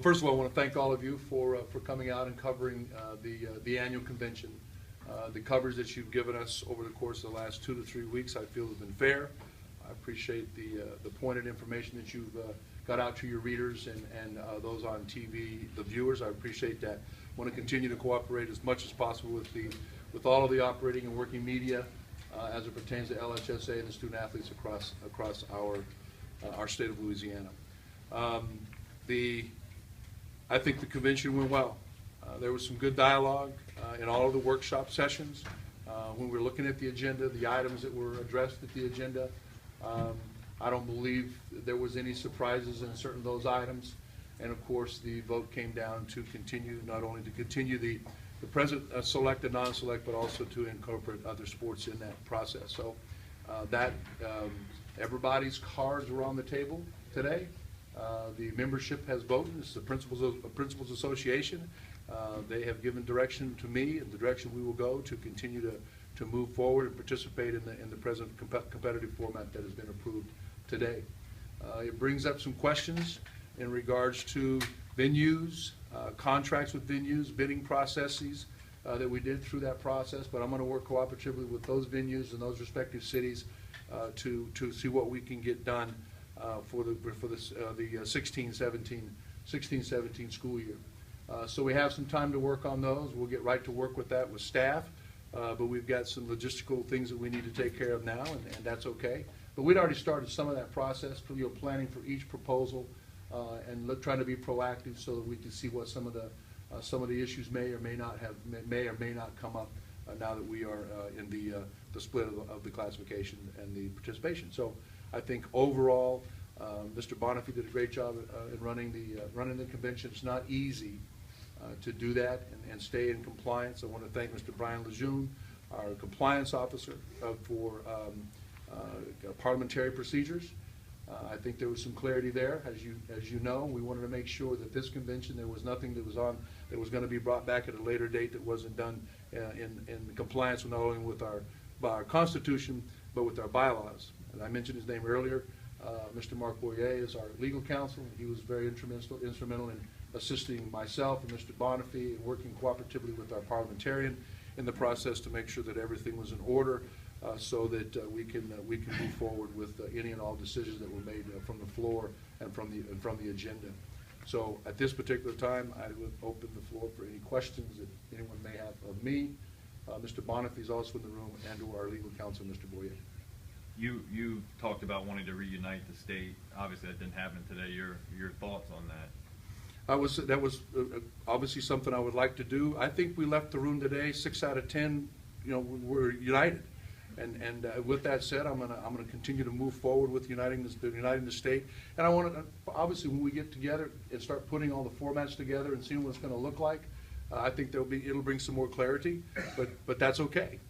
First of all, I want to thank all of you for coming out and covering the annual convention. The coverage that you've given us over the course of the last 2 to 3 weeks, I feel, has been fair. I appreciate the pointed information that you've got out to your readers and those on TV, the viewers. I appreciate that. I want to continue to cooperate as much as possible with all of the operating and working media as it pertains to LHSAA and the student athletes across our state of Louisiana. I think the convention went well. There was some good dialogue in all of the workshop sessions. When we were looking at the agenda, the items that were addressed at the agenda, I don't believe there was any surprises in certain of those items. And of course, the vote came down to continue, not only to continue the present select and non-select, but also to incorporate other sports in that process. So everybody's cards were on the table today. The membership has voted. It's the Principals Association. They have given direction to me and the direction we will go to continue to move forward and participate in the present competitive format that has been approved today. It brings up some questions in regards to venues, contracts with venues, bidding processes that we did through that process, but I'm going to work cooperatively with those venues and those respective cities to see what we can get done for the 16-17 school year. So we have some time to work on those. We'll get right to work with that with staff, but we've got some logistical things that we need to take care of now, and that's okay. But we'd already started some of that process, planning for each proposal and trying to be proactive so that we can see what some of the issues may or may not come up now that we are in the split of the classification and the participation. So I think overall, Mr. Bonine did a great job in running the convention. It's not easy to do that and stay in compliance. I want to thank Mr. Brian Lejeune, our compliance officer for parliamentary procedures. I think there was some clarity there. As you know, we wanted to make sure that this convention, there was nothing that was going to be brought back at a later date that wasn't done in compliance not only with our Constitution, but with our bylaws. And I mentioned his name earlier. Mr. Mark Boyer is our legal counsel. He was very instrumental in assisting myself and Mr. Bonine in working cooperatively with our parliamentarian in the process to make sure that everything was in order so that we can move forward with any and all decisions that were made from the floor and from the agenda. So at this particular time, I would open the floor for any questions that anyone may have of me. Mr. Bonine is also in the room, and to our legal counsel, Mr. Boyer. You talked about wanting to reunite the state. Obviously, that didn't happen today. Your thoughts on that? That was obviously something I would like to do. I think we left the room today 6 out of 10. We're united, and with that said, I'm gonna continue to move forward with uniting the state. And I want to obviously when we get together and start putting all the formats together and seeing what it's going to look like, I think it'll bring some more clarity. But that's okay.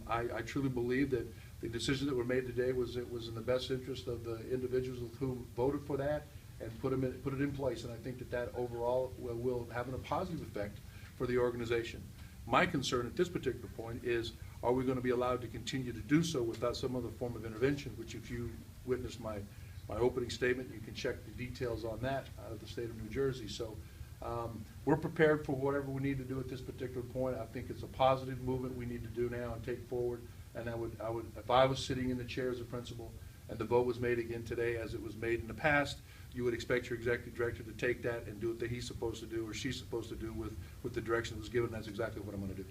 I truly believe that the decision that were made today was in the best interest of the individuals who voted for that and put it in place. And I think that overall will have a positive effect for the organization. My concern at this particular point is, are we going to be allowed to continue to do so without some other form of intervention, which if you witnessed my opening statement, you can check the details on that out of the state of New Jersey. So we're prepared for whatever we need to do at this particular point. I think it's a positive movement we need to do now and take forward. And I would, if I was sitting in the chair as a principal and the vote was made again today as it was made in the past, you would expect your executive director to take that and do what he's supposed to do or she's supposed to do with the direction that was given. That's exactly what I'm going to do.